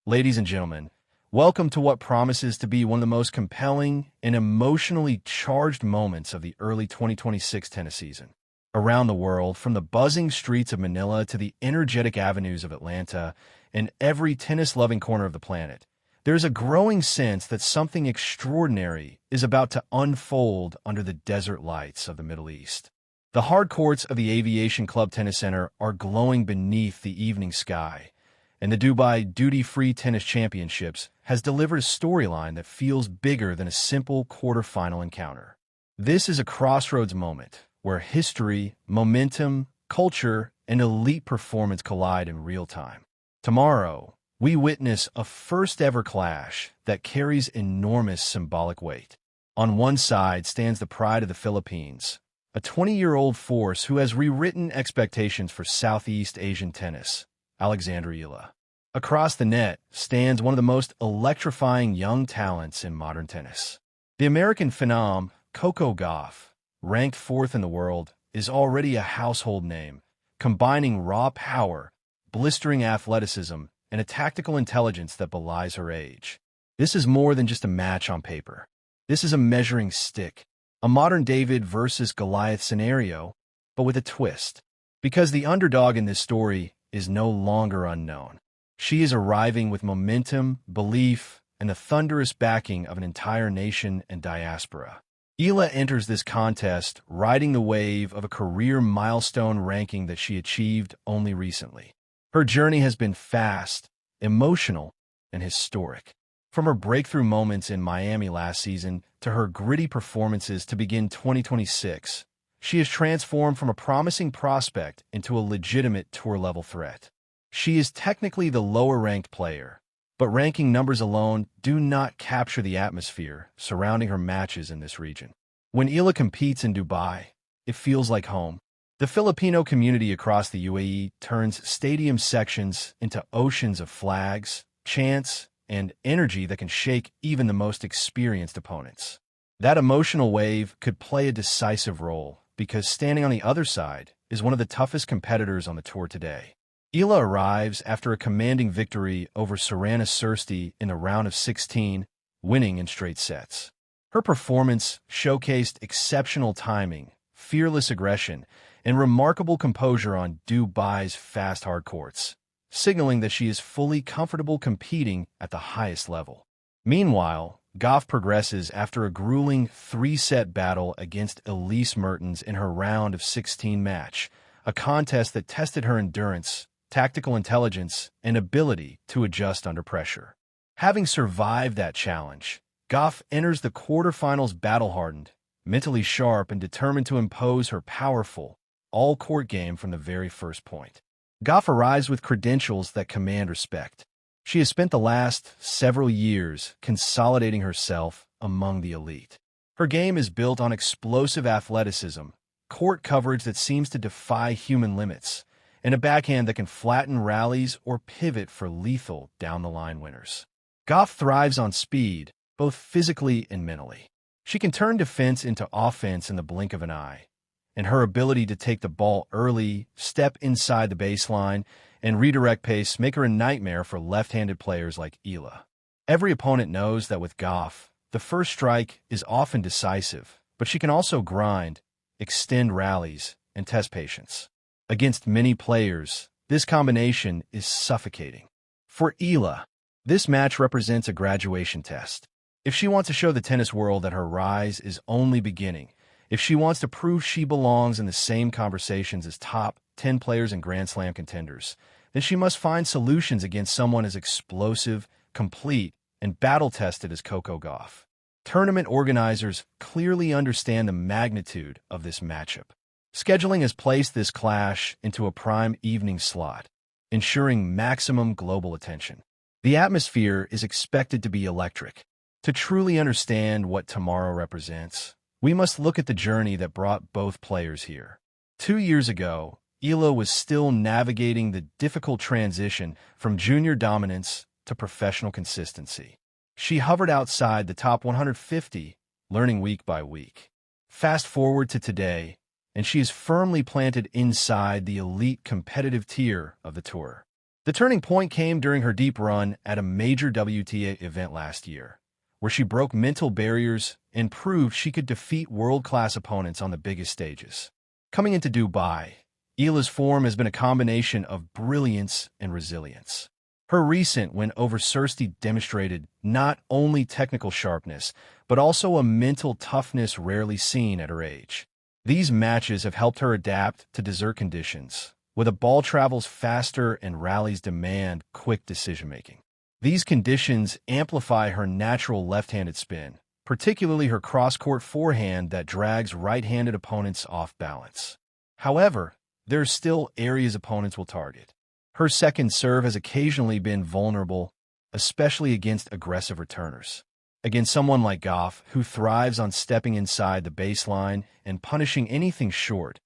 Ladies and gentlemen, welcome to what promises to be one of the most compelling and emotionally charged moments of the early 2026 tennis season. Around the world, from the buzzing streets of Manila to the energetic avenues of Atlanta, in every tennis-loving corner of the planet, there's a growing sense that something extraordinary is about to unfold under the desert lights of the Middle East. The hard courts of the Aviation Club Tennis Center are glowing beneath the evening sky, and the Dubai Duty-Free Tennis Championships has delivered a storyline that feels bigger than a simple quarter-final encounter. This is a crossroads moment where history, momentum, culture, and elite performance collide in real time. Tomorrow, we witness a first-ever clash that carries enormous symbolic weight. On one side stands the pride of the Philippines, a 20-year-old force who has rewritten expectations for Southeast Asian tennis, Alexandra Eala. Across the net stands one of the most electrifying young talents in modern tennis. The American phenom, Coco Gauff, ranked fourth in the world, is already a household name, combining raw power, blistering athleticism, and a tactical intelligence that belies her age. This is more than just a match on paper. This is a measuring stick, a modern David versus Goliath scenario, but with a twist. Because the underdog in this story is no longer unknown. She is arriving with momentum, belief, and the thunderous backing of an entire nation and diaspora. Eala enters this contest riding the wave of a career milestone ranking that she achieved only recently. Her journey has been fast, emotional, and historic. From her breakthrough moments in Miami last season to her gritty performances to begin 2026, she has transformed from a promising prospect into a legitimate tour-level threat. She is technically the lower-ranked player, but ranking numbers alone do not capture the atmosphere surrounding her matches in this region. When Eala competes in Dubai, it feels like home. The Filipino community across the UAE turns stadium sections into oceans of flags, chants, and energy that can shake even the most experienced opponents. That emotional wave could play a decisive role because standing on the other side is one of the toughest competitors on the tour today. Eala arrives after a commanding victory over Sorana Sirsti in the round of 16, winning in straight sets. Her performance showcased exceptional timing, fearless aggression, and remarkable composure on Dubai's fast hard courts, signaling that she is fully comfortable competing at the highest level. Meanwhile, Gauff progresses after a grueling three-set battle against Elise Mertens in her round of 16 match, a contest that tested her endurance, tactical intelligence, and ability to adjust under pressure. Having survived that challenge, Gauff enters the quarterfinals battle-hardened, mentally sharp, and determined to impose her powerful, all-court game from the very first point. Gauff arrives with credentials that command respect. She has spent the last several years consolidating herself among the elite. Her game is built on explosive athleticism, court coverage that seems to defy human limits, and a backhand that can flatten rallies or pivot for lethal down-the-line winners. Gauff thrives on speed, both physically and mentally. She can turn defense into offense in the blink of an eye, and her ability to take the ball early, step inside the baseline, and redirect pace make her a nightmare for left-handed players like Eala. Every opponent knows that with Gauff, the first strike is often decisive, but she can also grind, extend rallies, and test patience. Against many players, this combination is suffocating. For Eala, this match represents a graduation test. If she wants to show the tennis world that her rise is only beginning, if she wants to prove she belongs in the same conversations as top 10 players and Grand Slam contenders, then she must find solutions against someone as explosive, complete, and battle-tested as Coco Gauff. Tournament organizers clearly understand the magnitude of this matchup. Scheduling has placed this clash into a prime evening slot, ensuring maximum global attention. The atmosphere is expected to be electric. To truly understand what tomorrow represents, we must look at the journey that brought both players here. 2 years ago, Eala was still navigating the difficult transition from junior dominance to professional consistency. She hovered outside the top 150, learning week by week. Fast forward to today, and she is firmly planted inside the elite competitive tier of the tour. The turning point came during her deep run at a major WTA event last year, where she broke mental barriers and proved she could defeat world-class opponents on the biggest stages. Coming into Dubai, Eala's form has been a combination of brilliance and resilience. Her recent win over Sursti demonstrated not only technical sharpness, but also a mental toughness rarely seen at her age. These matches have helped her adapt to dessert conditions, where the ball travels faster and rallies demand quick decision-making. These conditions amplify her natural left-handed spin, particularly her cross-court forehand that drags right-handed opponents off balance. However, there are still areas opponents will target. Her second serve has occasionally been vulnerable, especially against aggressive returners. Against someone like Gauff, who thrives on stepping inside the baseline and punishing anything short,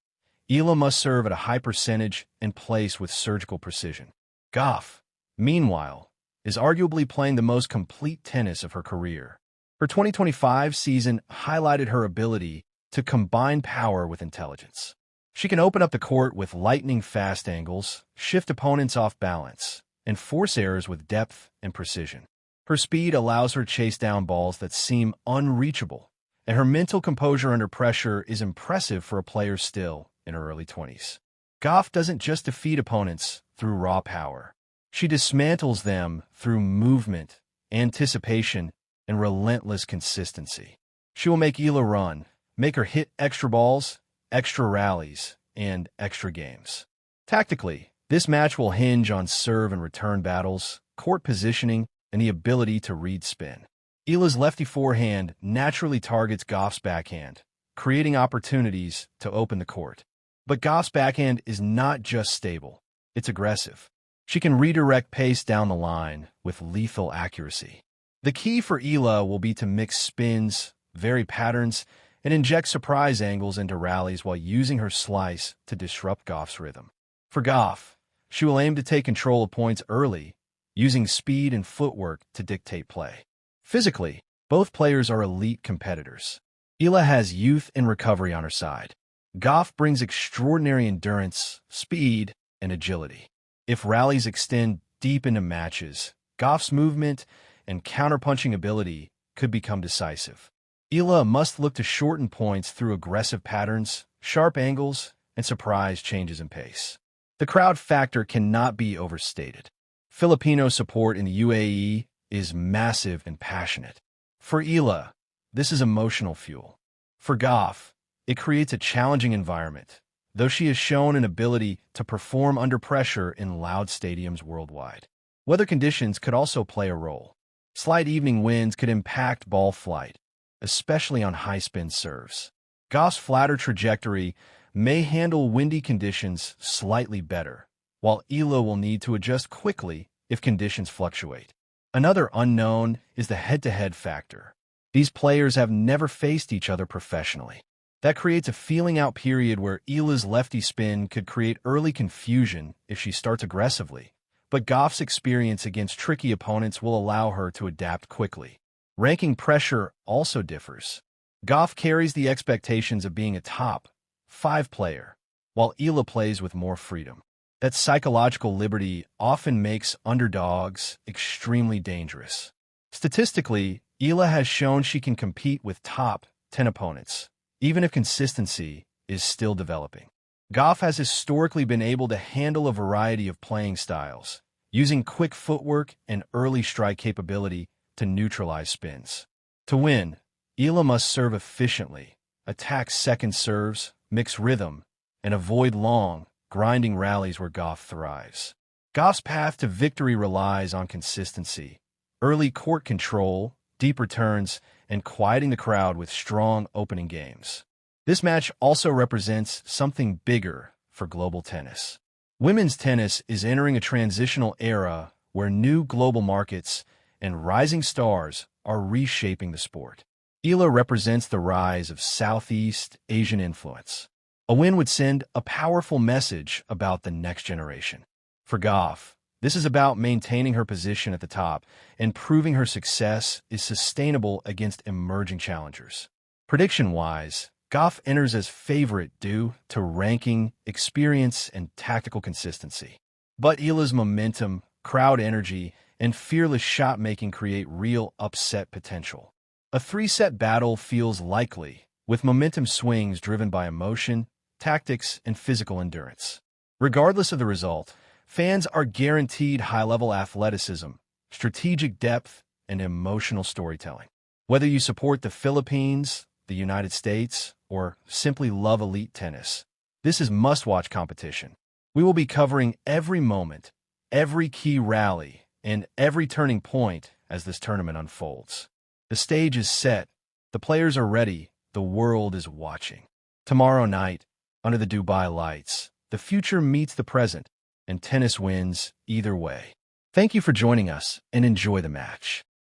Eala must serve at a high percentage and place with surgical precision. Gauff, meanwhile, is arguably playing the most complete tennis of her career. Her 2025 season highlighted her ability to combine power with intelligence. She can open up the court with lightning-fast angles, shift opponents off balance, and force errors with depth and precision. Her speed allows her to chase down balls that seem unreachable, and her mental composure under pressure is impressive for a player still in her early 20s. Gauff doesn't just defeat opponents through raw power. She dismantles them through movement, anticipation, and relentless consistency. She will make Eala run, make her hit extra balls, extra rallies, and extra games. Tactically, this match will hinge on serve and return battles, court positioning, and the ability to read spin. Eala's lefty forehand naturally targets Gauff's backhand, creating opportunities to open the court. But Gauff's backhand is not just stable, it's aggressive. She can redirect pace down the line with lethal accuracy. The key for Eala will be to mix spins, vary patterns, and inject surprise angles into rallies while using her slice to disrupt Gauff's rhythm. For Gauff, she will aim to take control of points early, using speed and footwork to dictate play. Physically, both players are elite competitors. Eala has youth and recovery on her side. Gauff brings extraordinary endurance, speed, and agility. If rallies extend deep into matches, Gauff's movement and counterpunching ability could become decisive. Eala must look to shorten points through aggressive patterns, sharp angles, and surprise changes in pace. The crowd factor cannot be overstated. Filipino support in the UAE is massive and passionate. For Eala, this is emotional fuel. For Gauff, it creates a challenging environment, though she has shown an ability to perform under pressure in loud stadiums worldwide. Weather conditions could also play a role. Slight evening winds could impact ball flight, especially on high-spin serves. Gauff's flatter trajectory may handle windy conditions slightly better, while Eala will need to adjust quickly if conditions fluctuate. Another unknown is the head-to-head factor. These players have never faced each other professionally. That creates a feeling-out period where Eala's lefty spin could create early confusion if she starts aggressively, but Gauff's experience against tricky opponents will allow her to adapt quickly. Ranking pressure also differs. Gauff carries the expectations of being a top 5 player, while Eala plays with more freedom. That psychological liberty often makes underdogs extremely dangerous. Statistically, Eala has shown she can compete with top 10 opponents, even if consistency is still developing. Gauff has historically been able to handle a variety of playing styles, using quick footwork and early strike capability to neutralize spins. To win, Eala must serve efficiently, attack second serves, mix rhythm, and avoid long, grinding rallies where Gauff thrives. Gauff's path to victory relies on consistency, early court control, deep returns, and quieting the crowd with strong opening games. This match also represents something bigger for global tennis. Women's tennis is entering a transitional era where new global markets and rising stars are reshaping the sport. Eala represents the rise of Southeast Asian influence. A win would send a powerful message about the next generation. For Gauff, this is about maintaining her position at the top and proving her success is sustainable against emerging challengers. Prediction-wise, Gauff enters as favorite due to ranking, experience, and tactical consistency. But Eala's momentum, crowd energy, and fearless shot-making create real upset potential. A three-set battle feels likely, with momentum swings driven by emotion, tactics, and physical endurance. Regardless of the result, fans are guaranteed high-level athleticism, strategic depth, and emotional storytelling. Whether you support the Philippines, the United States, or simply love elite tennis, this is must-watch competition. We will be covering every moment, every key rally, and every turning point as this tournament unfolds. The stage is set, the players are ready, the world is watching. Tomorrow night, under the Dubai lights, the future meets the present, and tennis wins either way. Thank you for joining us, and enjoy the match.